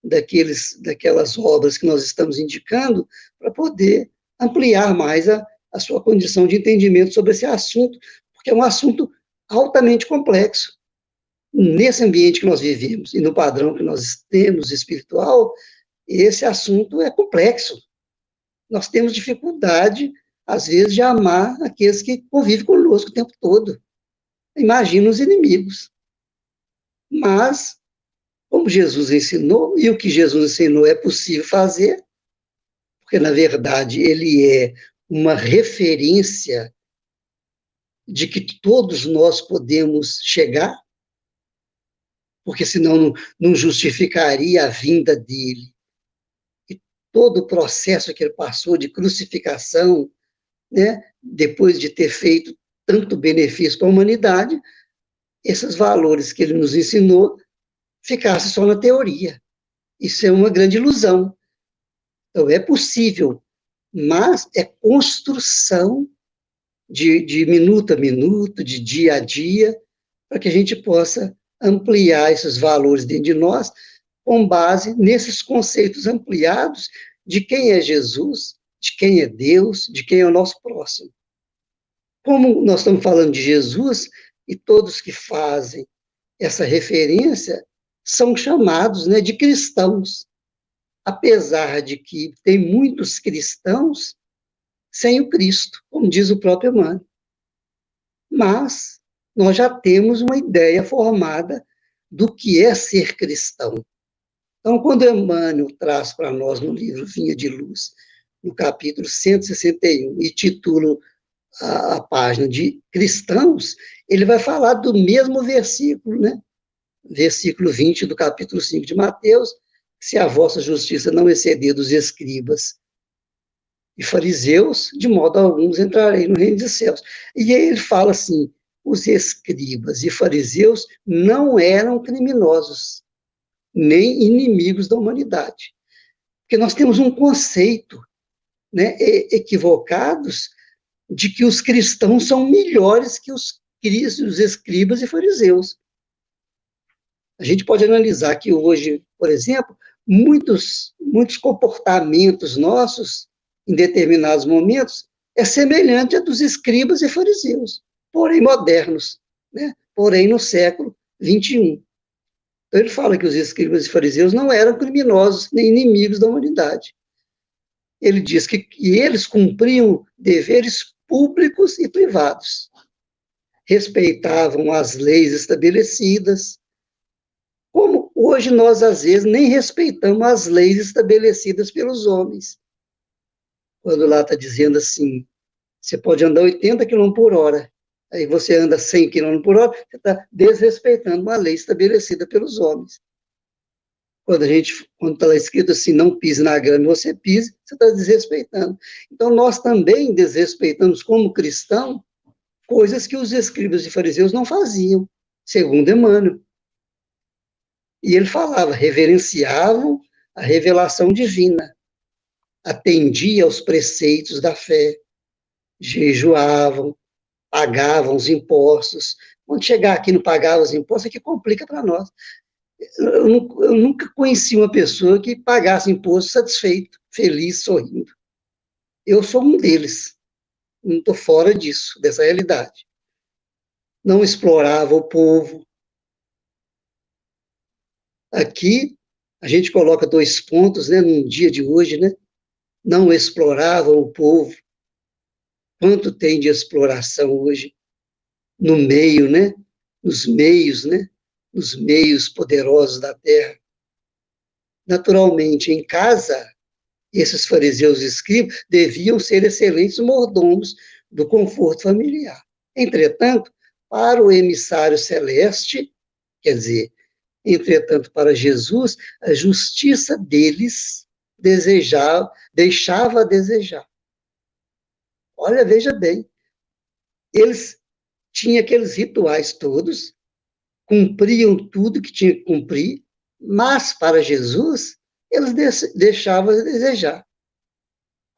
daquelas obras que nós estamos indicando, para poder ampliar mais a sua condição de entendimento sobre esse assunto, porque é um assunto altamente complexo. Nesse ambiente que nós vivemos e no padrão que nós temos espiritual, esse assunto é complexo. Nós temos dificuldade, às vezes, de amar aqueles que convivem conosco o tempo todo. Imagina os inimigos. Mas, como Jesus ensinou, e o que Jesus ensinou é possível fazer, porque, na verdade, ele é uma referência de que todos nós podemos chegar, porque senão não justificaria a vinda dele. E todo o processo que ele passou de crucificação, né, depois de ter feito tanto benefício para a humanidade, esses valores que ele nos ensinou ficassem só na teoria. Isso é uma grande ilusão. Então, é possível, mas é construção de minuto a minuto, de dia a dia, para que a gente possa ampliar esses valores dentro de nós, com base nesses conceitos ampliados de quem é Jesus, de quem é Deus, de quem é o nosso próximo. Como nós estamos falando de Jesus, e todos que fazem essa referência são chamados, né, de cristãos, apesar de que tem muitos cristãos sem o Cristo, como diz o próprio Emmanuel. Mas nós já temos uma ideia formada do que é ser cristão. Então, quando Emmanuel traz para nós no livro Vinha de Luz, no capítulo 161, e titula a página de cristãos, ele vai falar do mesmo versículo, né? Versículo 20 do capítulo 5 de Mateus: se a vossa justiça não exceder dos escribas e fariseus, de modo algum entrarei no reino dos céus. E aí ele fala assim: os escribas e fariseus não eram criminosos, nem inimigos da humanidade. Porque nós temos um conceito, né, equivocados, de que os cristãos são melhores que os escribas e fariseus. A gente pode analisar que hoje, por exemplo, muitos comportamentos nossos, em determinados momentos, é semelhante a dos escribas e fariseus, porém modernos, né? Porém no século XXI. Então ele fala que os escribas e fariseus não eram criminosos nem inimigos da humanidade. Ele diz que eles cumpriam deveres públicos e privados, respeitavam as leis estabelecidas, como hoje nós, às vezes, nem respeitamos as leis estabelecidas pelos homens. Quando lá está dizendo assim, você pode andar 80 km por hora, aí você anda 100 km por hora, você está desrespeitando uma lei estabelecida pelos homens. Quando está lá escrito assim, não pise na grama, você pise, você está desrespeitando. Então, nós também desrespeitamos, como cristão, coisas que os escribas e fariseus não faziam, segundo Emmanuel. E ele falava, reverenciavam a revelação divina, atendiam aos preceitos da fé, jejuavam, pagavam os impostos. Quando chegar aqui e não pagava os impostos, é que complica para nós. Eu nunca conheci uma pessoa que pagasse imposto satisfeito, feliz, sorrindo. Eu sou um deles. Não estou fora disso, dessa realidade. Não explorava o povo. Aqui, a gente coloca 2 pontos, né, no dia de hoje, né? Não exploravam o povo. Quanto tem de exploração hoje no meio, né? Nos meios, né? Nos meios poderosos da terra. Naturalmente, em casa, esses fariseus e escribas deviam ser excelentes mordomos do conforto familiar. Entretanto, para o emissário celeste, quer dizer, entretanto, para Jesus, a justiça deles deixava a desejar. Olha, veja bem, eles tinham aqueles rituais todos, cumpriam tudo que tinha que cumprir, mas para Jesus, eles deixavam a desejar.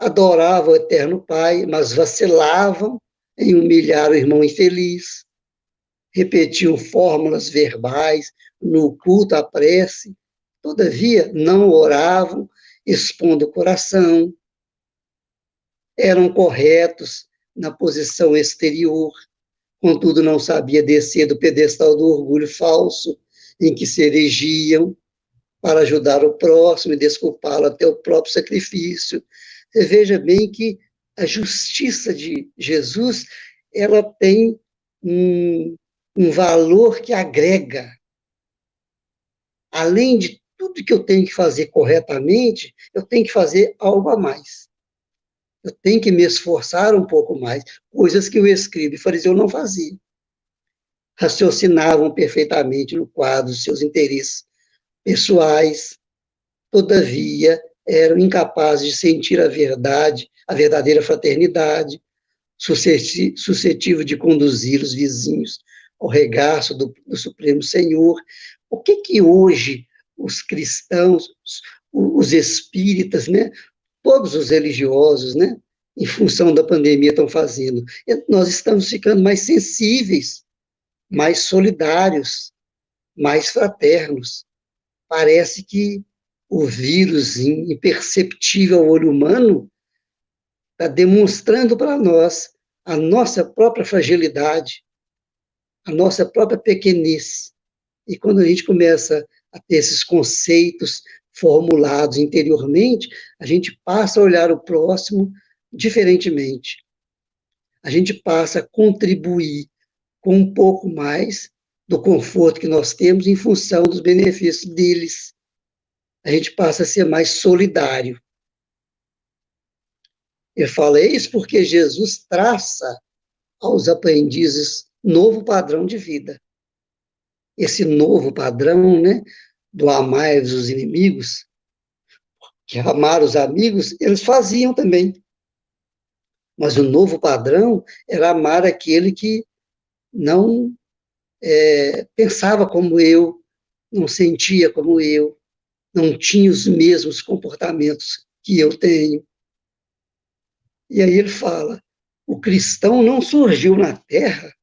adoravam o eterno Pai, mas vacilavam em humilhar o irmão infeliz, repetiam fórmulas verbais no culto à prece, todavia não oravam, expondo o coração, eram corretos na posição exterior, contudo não sabia descer do pedestal do orgulho falso em que se erigiam para ajudar o próximo e desculpá-lo até o próprio sacrifício. Você veja bem que a justiça de Jesus, ela tem um valor que agrega. Além de tudo que eu tenho que fazer corretamente, eu tenho que fazer algo a mais. Eu tenho que me esforçar um pouco mais, coisas que o escriba e fariseu não faziam. Raciocinavam perfeitamente no quadro dos seus interesses pessoais, todavia eram incapazes de sentir a verdade, a verdadeira fraternidade, suscetível de conduzir os vizinhos ao regaço do Supremo Senhor. O que hoje os cristãos, os espíritas, né, todos os religiosos, né, em função da pandemia estão fazendo? Nós estamos ficando mais sensíveis, mais solidários, mais fraternos. Parece que o vírus imperceptível ao olho humano está demonstrando para nós a nossa própria fragilidade, a nossa própria pequenez. E quando a gente começa a ter esses conceitos formulados interiormente, a gente passa a olhar o próximo diferentemente. A gente passa a contribuir com um pouco mais do conforto que nós temos em função dos benefícios deles. A gente passa a ser mais solidário. Eu falei isso porque Jesus traça aos aprendizes novo padrão de vida. Esse novo padrão, né, do amar os inimigos, que amar os amigos, eles faziam também. Mas o novo padrão era amar aquele que não pensava como eu, não sentia como eu, não tinha os mesmos comportamentos que eu tenho. E aí ele fala, o cristão não surgiu na Terra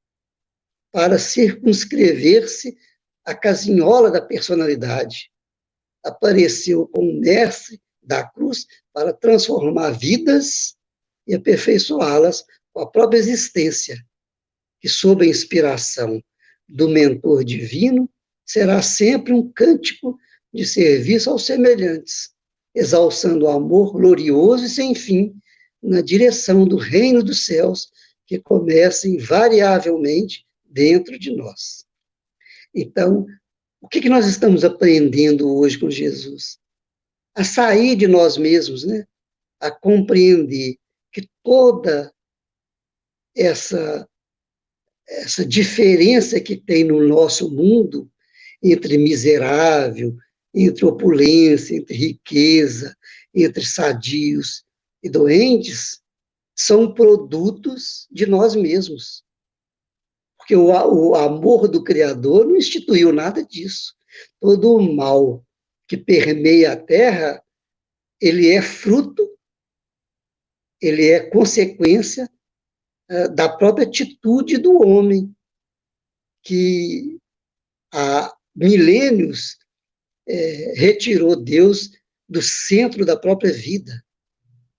para circunscrever-se à casinhola da personalidade. Apareceu como mestre da cruz para transformar vidas e aperfeiçoá-las com a própria existência, que sob a inspiração do mentor divino, será sempre um cântico de serviço aos semelhantes, exalçando o amor glorioso e sem fim na direção do reino dos céus, que começa invariavelmente dentro de nós. Então, o que nós estamos aprendendo hoje com Jesus? A sair de nós mesmos, né? A compreender que toda essa diferença que tem no nosso mundo entre miserável, entre opulência, entre riqueza, entre sadios e doentes, são produtos de nós mesmos. Porque o amor do Criador não instituiu nada disso. Todo o mal que permeia a Terra, ele é fruto, ele é consequência da própria atitude do homem, que há milênios retirou Deus do centro da própria vida,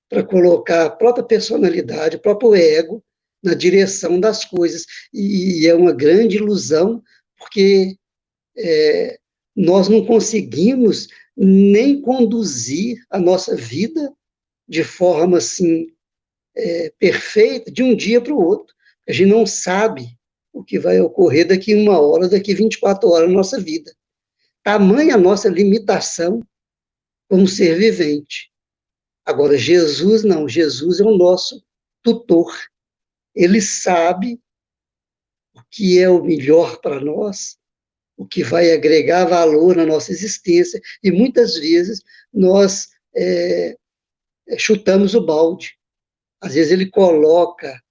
para colocar a própria personalidade, o próprio ego, na direção das coisas. E é uma grande ilusão, porque nós não conseguimos nem conduzir a nossa vida de forma assim perfeita de um dia para o outro. A gente não sabe o que vai ocorrer daqui 1 hora, daqui 24 horas na nossa vida. Tamanha a nossa limitação como ser vivente. Agora, Jesus não, Jesus é o nosso tutor. Ele sabe o que é o melhor para nós, o que vai agregar valor na nossa existência, e muitas vezes nós chutamos o balde. Às vezes ele coloca,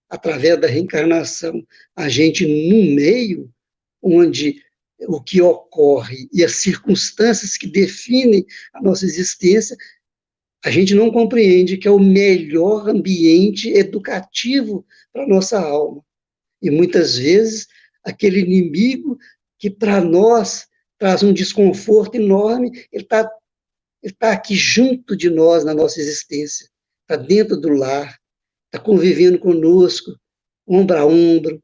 através da reencarnação, a gente num meio onde o que ocorre e as circunstâncias que definem a nossa existência a gente não compreende que é o melhor ambiente educativo para a nossa alma. E muitas vezes, aquele inimigo que para nós traz um desconforto enorme, ele tá aqui junto de nós na nossa existência, está dentro do lar, está convivendo conosco, ombro a ombro.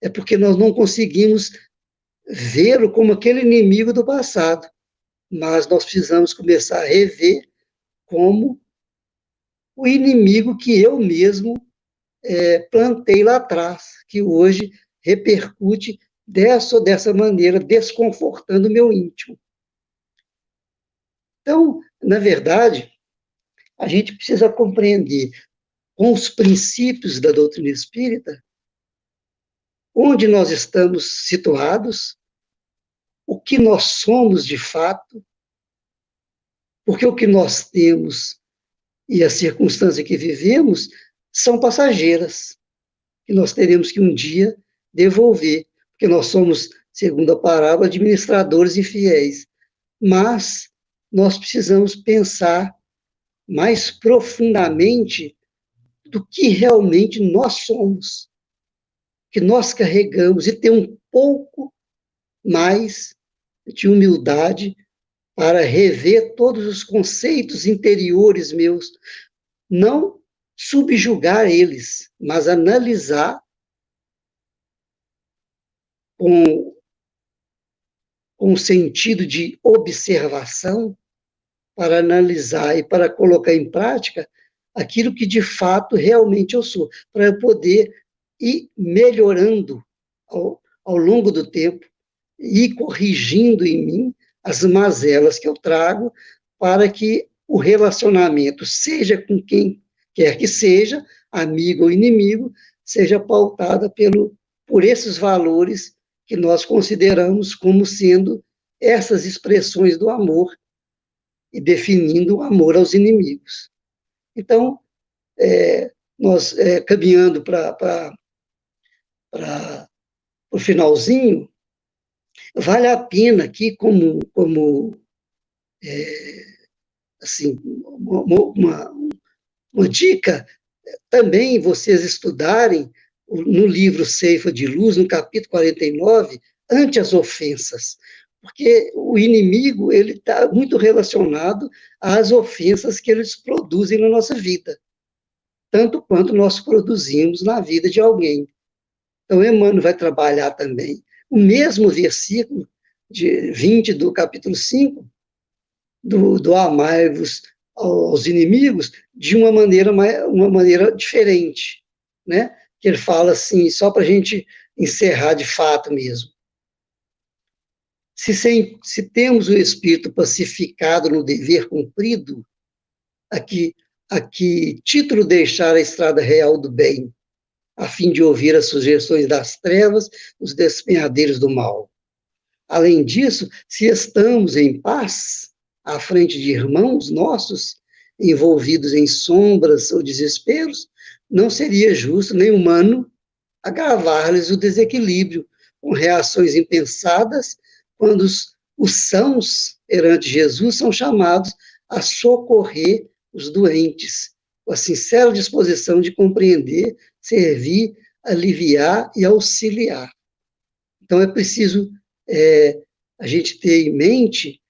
É porque nós não conseguimos vê-lo como aquele inimigo do passado, mas nós precisamos começar a rever como o inimigo que eu mesmo plantei lá atrás, que hoje repercute dessa ou dessa maneira, desconfortando o meu íntimo. Então, na verdade, a gente precisa compreender com os princípios da doutrina espírita onde nós estamos situados, o que nós somos de fato, porque o que nós temos e a circunstância que vivemos são passageiras, que nós teremos que um dia devolver, porque nós somos, segundo a parábola, administradores infiéis. Mas nós precisamos pensar mais profundamente do que realmente nós somos, que nós carregamos, e ter um pouco mais de humildade para rever todos os conceitos interiores meus, não subjugar eles, mas analisar com um sentido de observação, para analisar e para colocar em prática aquilo que de fato realmente eu sou, para eu poder ir melhorando ao longo do tempo, ir corrigindo em mim as mazelas que eu trago, para que o relacionamento, seja com quem quer que seja, amigo ou inimigo, seja pautada por esses valores que nós consideramos como sendo essas expressões do amor e definindo o amor aos inimigos. Então, nós caminhando para o finalzinho, vale a pena aqui como assim, uma dica, também vocês estudarem no livro Ceifa de Luz, no capítulo 49, ante as ofensas, porque o inimigo ele está muito relacionado às ofensas que eles produzem na nossa vida, tanto quanto nós produzimos na vida de alguém. Então, Emmanuel vai trabalhar também o mesmo versículo de 20 do capítulo 5, do amai-vos aos inimigos, de uma maneira diferente, né? Que ele fala assim, só para a gente encerrar de fato mesmo. Se temos o espírito pacificado no dever cumprido, a que título deixar a estrada real do bem, a fim de ouvir as sugestões das trevas, os despenhadeiros do mal. Além disso, se estamos em paz, à frente de irmãos nossos, envolvidos em sombras ou desesperos, não seria justo nem humano agravar-lhes o desequilíbrio com reações impensadas, quando os sãos perante Jesus são chamados a socorrer os doentes, com a sincera disposição de compreender, servir, aliviar e auxiliar. Então, é preciso a gente ter em mente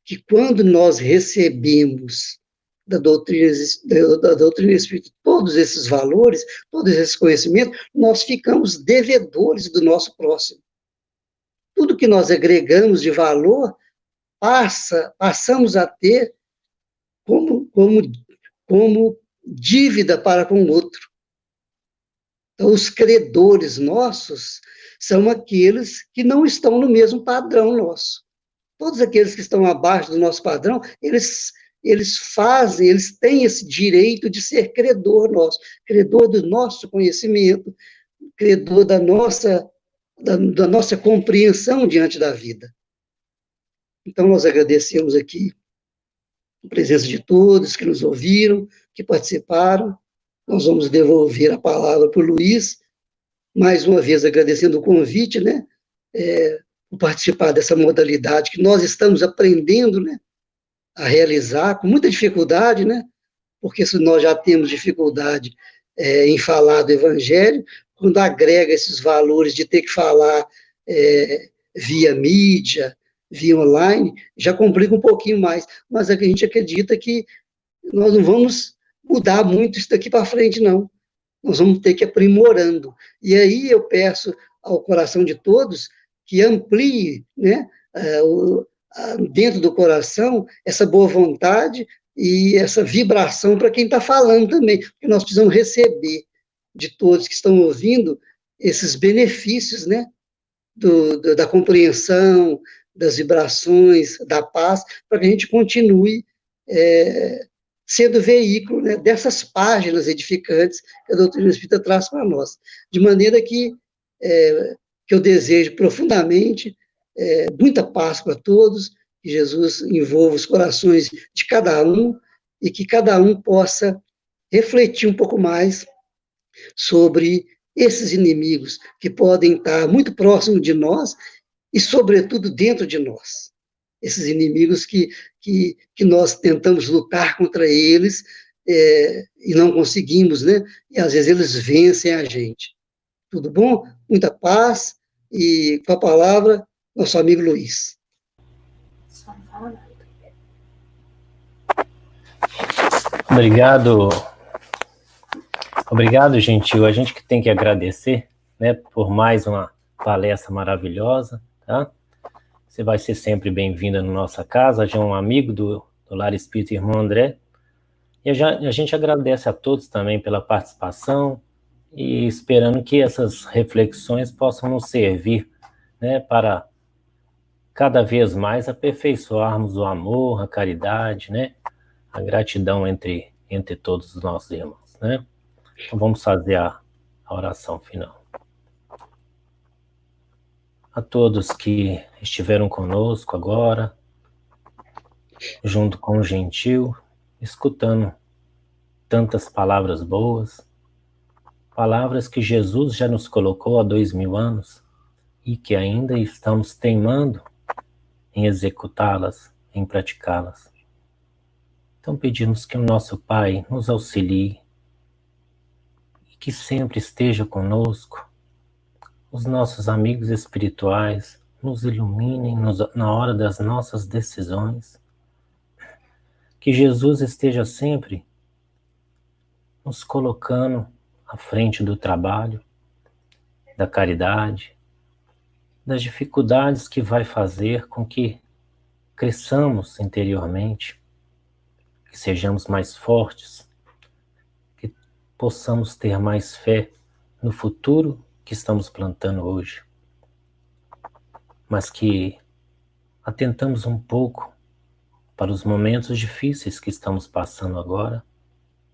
que quando nós recebemos da doutrina espírita todos esses valores, todos esses conhecimentos, nós ficamos devedores do nosso próximo. Tudo que nós agregamos de valor, passamos a ter como dívida para com o outro. Então, os credores nossos são aqueles que não estão no mesmo padrão nosso. Todos aqueles que estão abaixo do nosso padrão, eles têm esse direito de ser credor nosso, credor do nosso conhecimento, credor da nossa compreensão diante da vida. Então, nós agradecemos aqui a presença de todos que nos ouviram, que participaram. Nós vamos devolver a palavra para o Luiz, mais uma vez agradecendo o convite, né, por participar dessa modalidade que nós estamos aprendendo, né, a realizar, com muita dificuldade, né? Porque se nós já temos dificuldade em falar do Evangelho, quando agrega esses valores de ter que falar via mídia, via online, já complica um pouquinho mais. Mas a gente acredita que nós não vamos mudar muito isso daqui para frente, não. Nós vamos ter que ir aprimorando. E aí eu peço ao coração de todos que amplie, né, dentro do coração, essa boa vontade e essa vibração para quem está falando também, porque nós precisamos receber de todos que estão ouvindo esses benefícios, né, da compreensão, das vibrações, da paz, para que a gente continue sendo veículo, né, dessas páginas edificantes que a doutrina espírita traz para nós. De maneira que eu desejo profundamente muita paz para todos, que Jesus envolva os corações de cada um e que cada um possa refletir um pouco mais sobre esses inimigos que podem estar muito próximos de nós e, sobretudo, dentro de nós. Esses inimigos que nós tentamos lutar contra eles e não conseguimos, né? E, às vezes, eles vencem a gente. Tudo bom? Muita paz e, com a palavra, nosso amigo Luiz. Obrigado, Gentil. A gente que tem que agradecer, né, por mais uma palestra maravilhosa, tá? Você vai ser sempre bem-vinda na nossa casa, já é um amigo do Lar Espírita Irmão André. E a gente agradece a todos também pela participação e esperando que essas reflexões possam nos servir, né, para cada vez mais aperfeiçoarmos o amor, a caridade, né, a gratidão entre todos os nossos irmãos, né? Então vamos fazer a oração final. A todos que estiveram conosco agora, junto com o Gentil, escutando tantas palavras boas, palavras que Jesus já nos colocou há 2000 anos e que ainda estamos teimando em executá-las, em praticá-las. Então pedimos que o nosso Pai nos auxilie e que sempre esteja conosco, os nossos amigos espirituais nos iluminem na hora das nossas decisões, que Jesus esteja sempre nos colocando à frente do trabalho, da caridade, das dificuldades que vai fazer com que cresçamos interiormente, que sejamos mais fortes, que possamos ter mais fé no futuro que estamos plantando hoje, mas que atentamos um pouco para os momentos difíceis que estamos passando agora,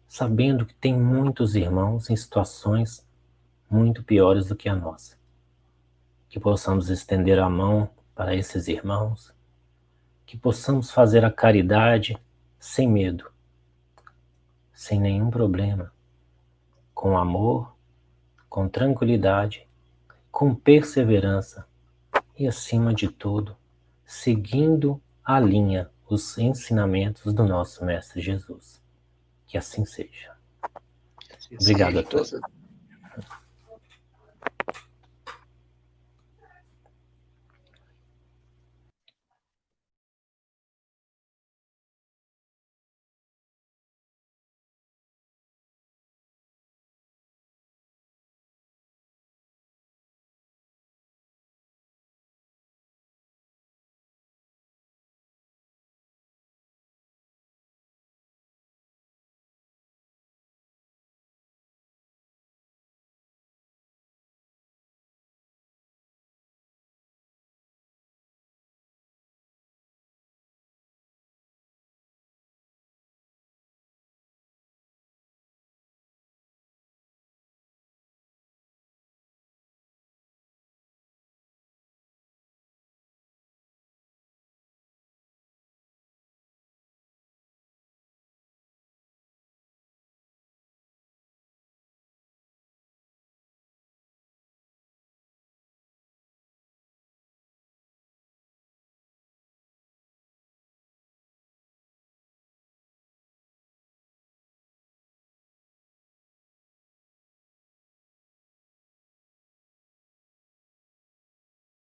sabendo que tem muitos irmãos em situações muito piores do que a nossa. Que possamos estender a mão para esses irmãos, que possamos fazer a caridade sem medo, sem nenhum problema, com amor, com tranquilidade, com perseverança e, acima de tudo, seguindo a linha, os ensinamentos do nosso Mestre Jesus. Que assim seja. Obrigado a todos.